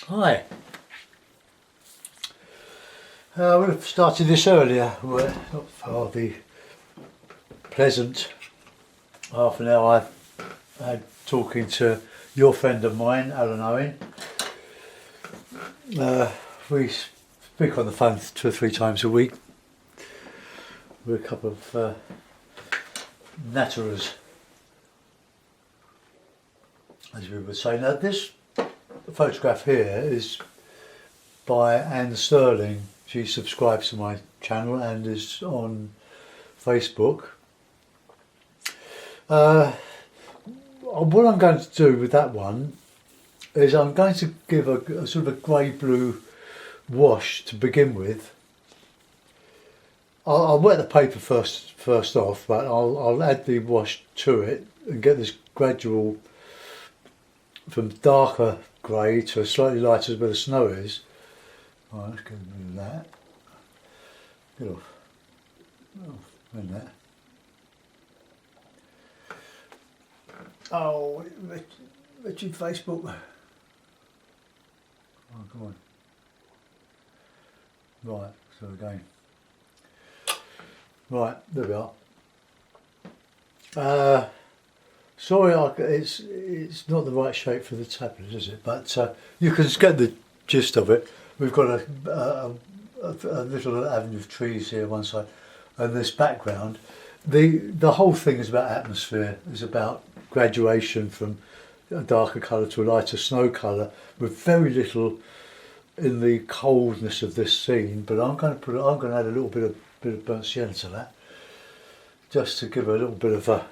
Hi. I would have started this earlier, but not for the pleasant half an hour I had talking to your friend of mine, Alan Owen. We speak on the phone 2 or 3 times a week. We're a couple of natterers, as we would say. Now this photograph here is by Anne Sterling. She subscribes to my channel and is on Facebook. What I'm going to do with that one is I'm going to give a sort of a grey-blue wash to begin with. I'll wet the paper first off, but I'll add the wash to it and get this gradual from darker grey to a slightly lighter where the snow is. Right, let's get rid of that. Get off. Oh, in there. Oh, Richard Facebook. Oh, come on. Right, so again. Right, there we are. Sorry, it's not the right shape for the tablet, is it? But you can get the gist of it. We've got a little avenue of trees here one side, and this background. The whole thing is about atmosphere. It's about graduation from a darker colour to a lighter snow colour, with very little in the coldness of this scene. But I'm going to add a little bit of burnt sienna to that, just to give a little bit of a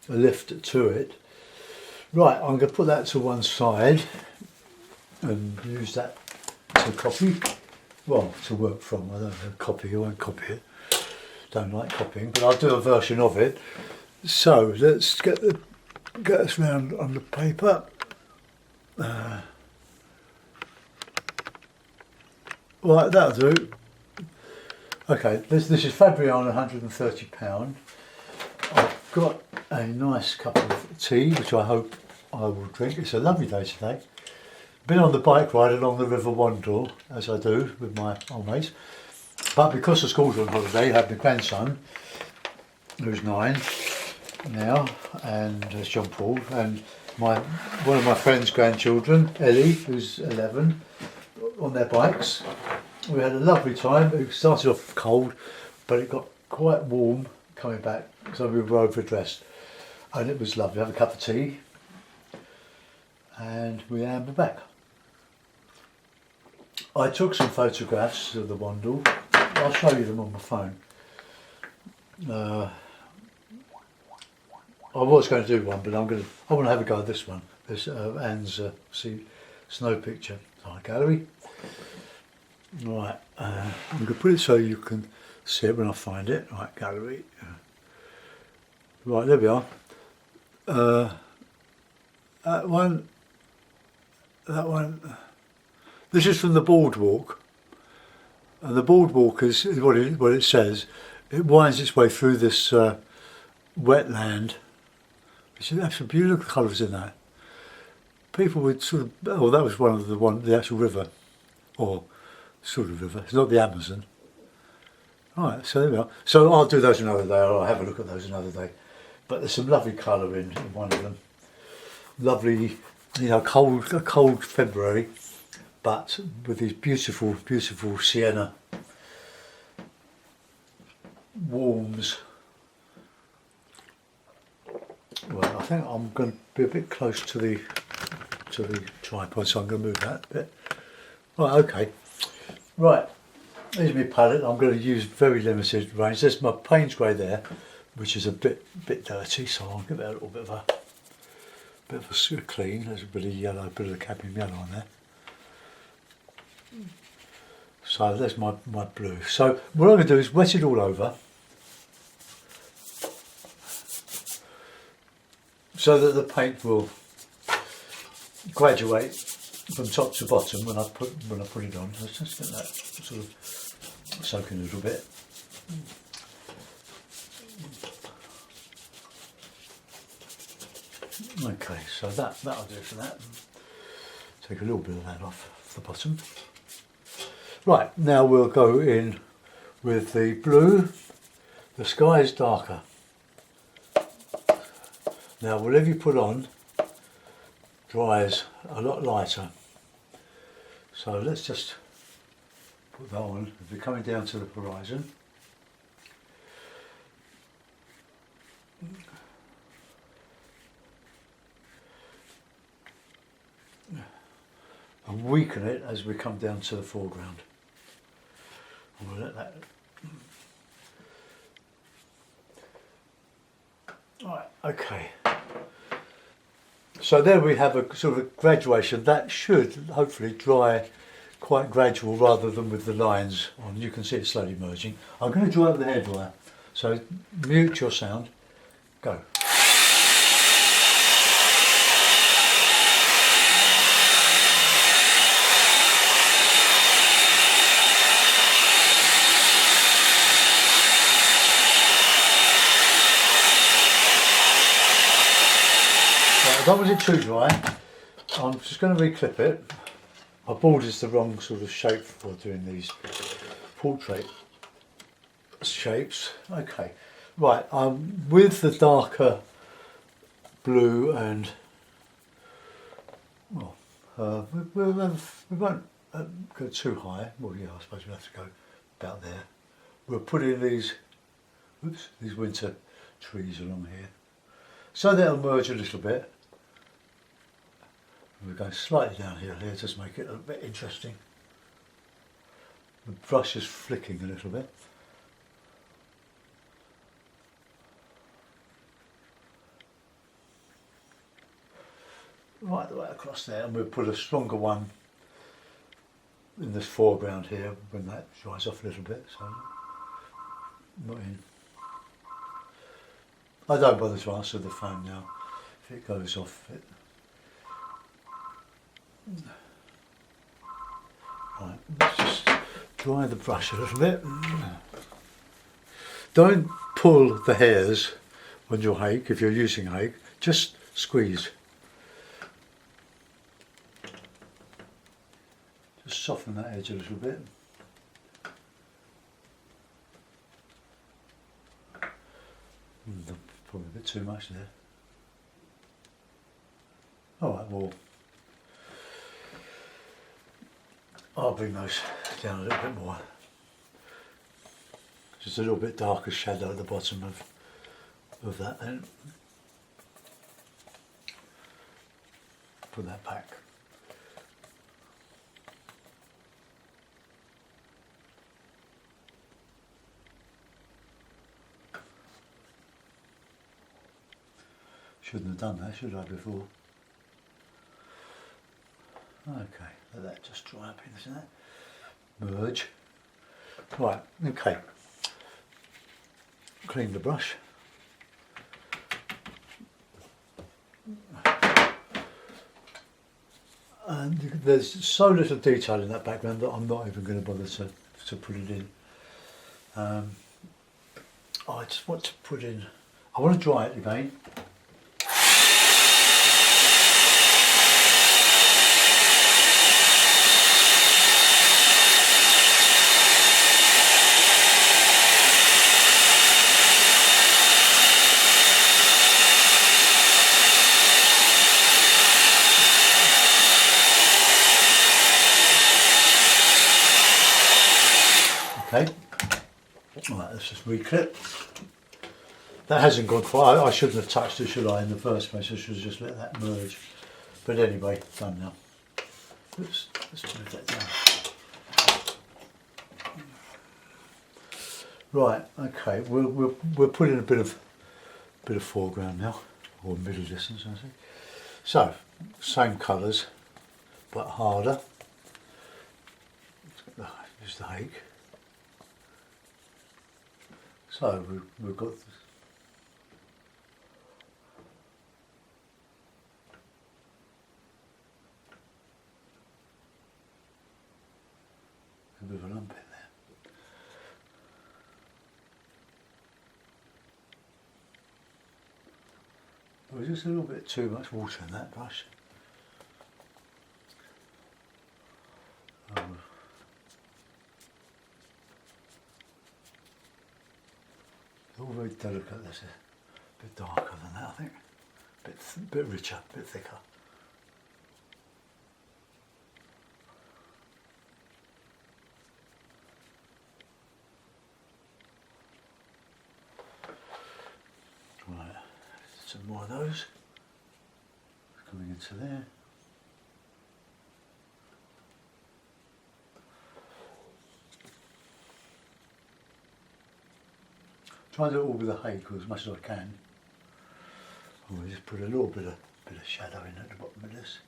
lift to it. Right, I'm going to put that to one side and use that to copy, well, to work from. I don't know, copy, I won't copy it, don't like copying, but I'll do a version of it. So let's get us round on the paper. Right, that'll do. Okay, this is Fabriano, £130. I've got a nice cup of tea, which I hope I will drink. It's a lovely day today. Been on the bike ride along the River Wandle, as I do with my old mates. But because the school's on holiday, I have my grandson, who's 9 now, and it's John Paul, and one of my friend's grandchildren, Ellie, who's 11, on their bikes. We had a lovely time. It started off cold, but it got quite warm coming back, so we were overdressed, and it was lovely. Have a cup of tea, and we ambled back. I took some photographs of the Wandle. I'll show you them on my phone. I was going to do one, but I want to have a go at this one. This Anne's snow picture. Our gallery. Right, I'm going to put it so you can see it when I find it. Right, gallery. Right, there we are. That one. This is from the boardwalk, and the boardwalk is what it says. It winds its way through this wetland. Which is actually beautiful colours in that. People would sort of, oh, that was the actual river, or sort of river. It's not the Amazon. Right, so there we are. So I'll do those another day, or I'll have a look at those another day. But there's some lovely colour in one of them. Lovely, cold February, but with these beautiful, beautiful sienna warms. Well, I think I'm going to be a bit close to the tripod, so I'm going to move that a bit. Right, okay. Right, here's my palette. I'm going to use very limited range. There's my Payne's grey there, which is a bit dirty, so I'll give it a little bit of a clean. There's a bit of yellow, a bit of the cadmium yellow on there. So there's my blue. So what I'm going to do is wet it all over, so that the paint will graduate from top to bottom when I put it on. Let's just get that sort of soaking a little bit. Okay, so that'll do for that. Take a little bit of that off the bottom. Right, now we'll go in with the blue. The sky is darker. Now whatever you put on dries a lot lighter. So let's just put that on as we're coming down to the horizon. And weaken it as we come down to the foreground. And we'll let that. Right, okay. So there we have a sort of graduation. That should hopefully dry quite gradual rather than with the lines on. You can see it slowly merging. I'm going to dry up the hairdryer. So mute your sound. Go. I don't want it too dry. I'm just going to reclip it. My board is the wrong sort of shape for doing these portrait shapes. Okay, right. With the darker blue and well, we won't go too high. Well, yeah, I suppose we'll have to go about there. We'll put in these winter trees along here, so they'll merge a little bit. We're going slightly down here just make it a bit interesting. The brush is flicking a little bit. Right the way across there, and we'll put a stronger one in this foreground here when that dries off a little bit. So not in. I don't bother to answer the phone now. If it goes off, it. Right, let's just dry the brush a little bit. Don't pull the hairs on your hake if you're using hake, just squeeze. Just soften that edge a little bit. Probably a bit too much there. Alright, well, I'll bring those down a little bit more. Just a little bit darker shadow at the bottom of that then. Put that back. Shouldn't have done that, should I, before? Okay, let that just dry up into that. Merge. Right, okay. Clean the brush. And there's so little detail in that background that I'm not even going to bother to put it in. I just want to put in, I want to dry it again. Okay, right, let's just reclip. That hasn't gone far. I shouldn't have touched it, should I, in the first place? I should have just let that merge. But anyway, done now. Oops, let's move that down. Right, okay, we'll put in a bit of foreground now, or middle distance, I think. So, same colours, but harder. Use the hake. So we've got this. A bit of a lump in there. There was just a little bit too much water in that brush. we delicate. This is a bit darker than that, I think. Bit richer, a bit thicker. Right, some more of those coming into there. Try to do it all with a hake as much as I can. We'll just put a little bit of shadow in at the bottom of this.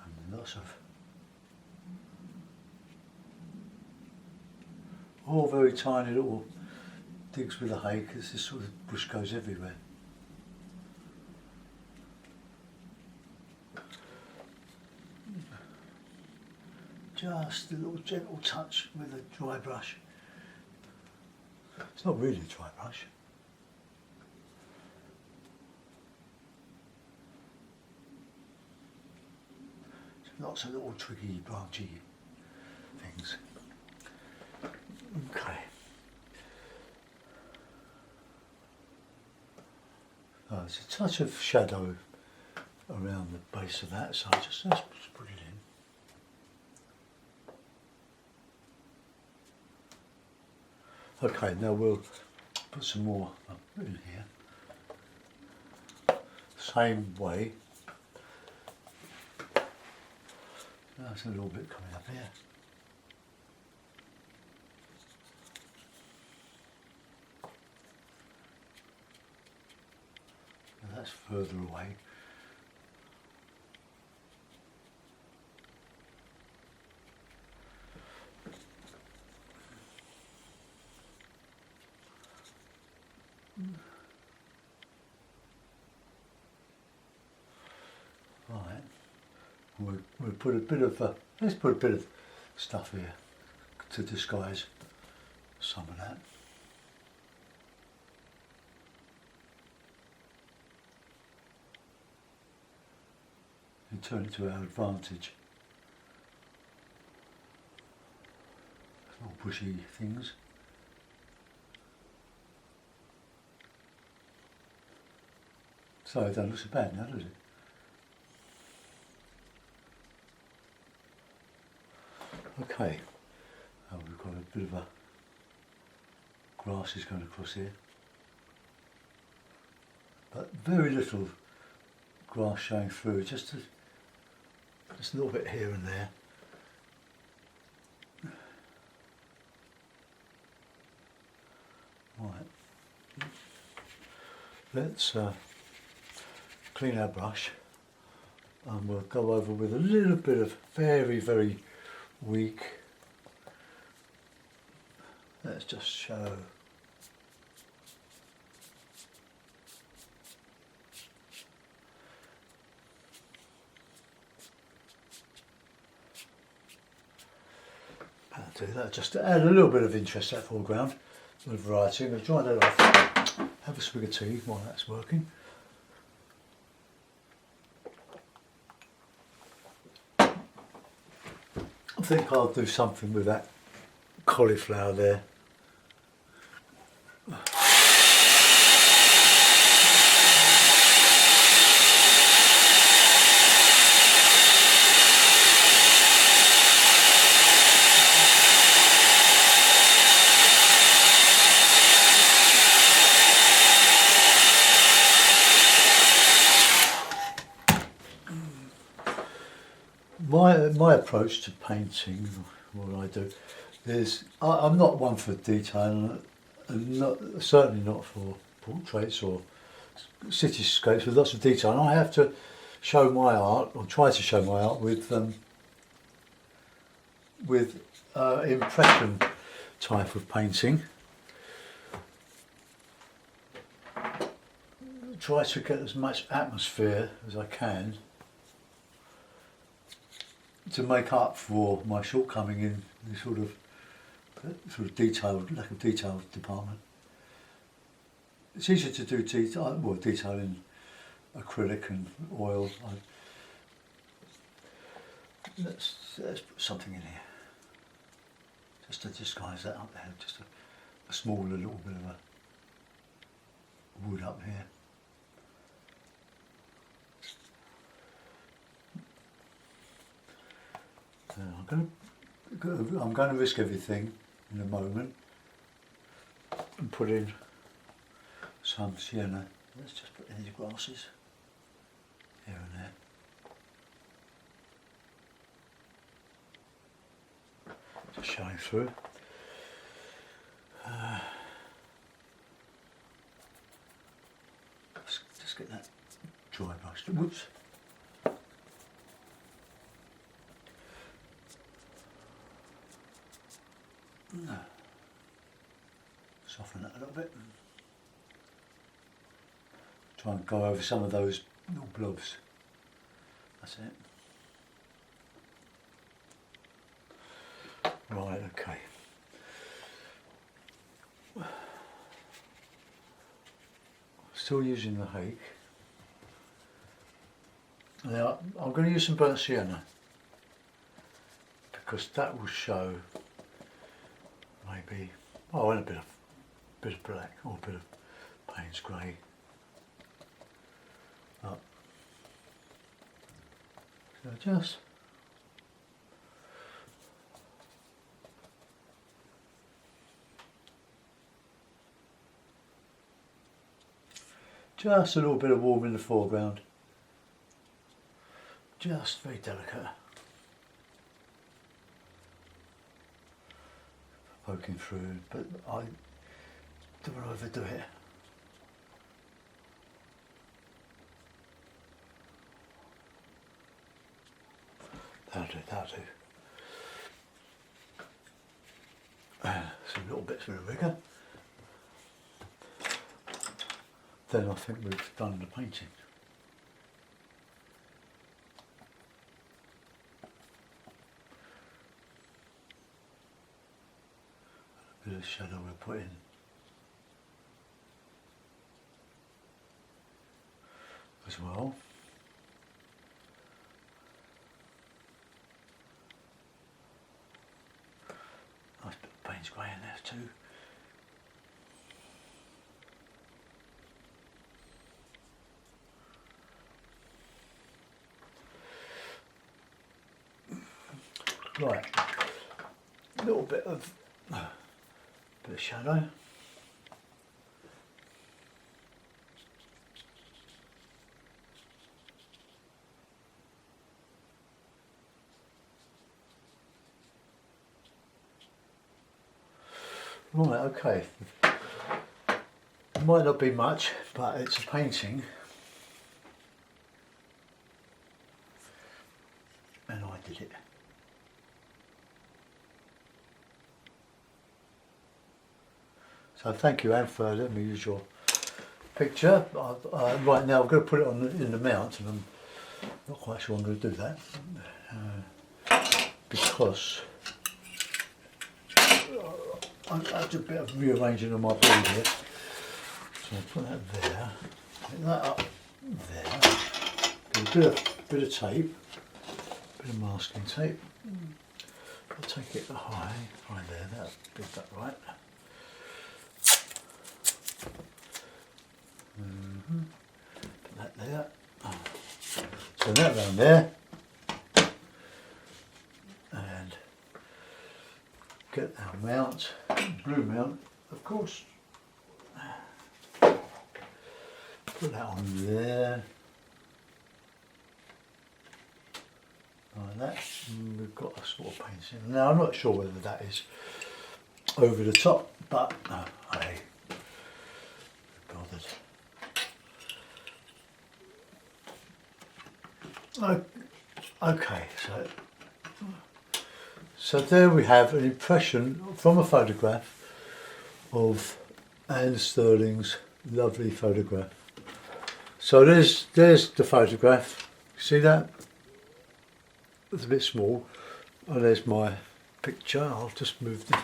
And lots of all very tiny little digs with a hake as this sort of bush goes everywhere. Just a little gentle touch with a dry brush. It's not really a dry brush. Lots of little twiggy, branchy things. Okay. There's a touch of shadow around the base of that, so just put it in. Okay, now we'll put some more in here. Same way. There's a little bit coming up here. Now that's further away. Right, we'll put a bit of let's put a bit of stuff here to disguise some of that. And turn it to our advantage. Little bushy things. So it doesn't look so bad now, does it? Okay, we've got a bit of a grasses going across here, but very little grass showing through, just a little bit here and there. Right, let's clean our brush and we'll go over with a little bit of very weak. Let's just show. I'll do that just to add a little bit of interest to that foreground, a bit of variety. I'm going to dry that off, have a swig of tea while that's working. I think I'll do something with that cauliflower there. My approach to painting, what I do, is I'm not one for detail, and certainly not for portraits or cityscapes with lots of detail. And I have to show my art, or try to show my art with impression type of painting. Try to get as much atmosphere as I can to make up for my shortcoming in the sort of lack of detail department. It's easier to do detail in acrylic and oil. let's put something in here. Just to disguise that up there, just a small little bit of a wood up here. I'm going to risk everything in a moment and put in some sienna. Let's just put in these grasses here and there. Just showing through. Let's just get that dry brush. Whoops. Soften that a little bit. Try and go over some of those little blobs. That's it. Right, okay. Still using the hake. Now I'm going to use some burnt sienna because that will show maybe, and a bit of black or a bit of Payne's grey. So just a little bit of warm in the foreground, just very delicate, poking through, but I don't want to overdo it. That'll do. Some little bits of the rigor. Then I think we've done the painting. A bit of shadow we'll put in. As well. Nice bit of Payne's grey in there too. Right, a little bit of shadow. Right, okay. It might not be much, but it's a painting. And I did it. So thank you, Anne, for letting me use your picture. Right now I'm going to put it on in the mount, and I'm not quite sure I'm going to do that because I do a bit of rearranging on my board here. So I'll put that there, put that up there, do a bit of tape, a bit of masking tape. I'll take it high there, that'll be that right. Put that there. So that round there, and get our mount, blue mount, of course. Put that on there, like that. And we've got a sort of painting. Now I'm not sure whether that is over the top, but I bothered. Okay, so there we have an impression from a photograph of Anne Sterling's lovely photograph. So there's the photograph. See that? It's a bit small. And there's my picture. I'll just move the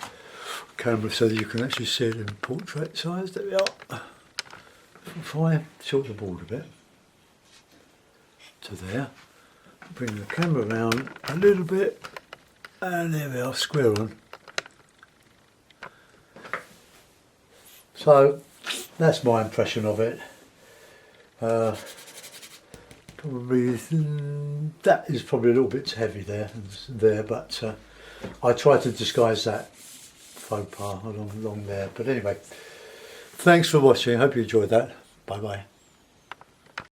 camera so that you can actually see it in portrait size. There we are. If I tilt the board a bit to there, bring the camera around a little bit, and there we are, square on. So that's my impression of it. Probably that is probably a little bit heavy there, but I try to disguise that faux pas along there. But anyway, thanks for watching. I hope you enjoyed that. Bye bye.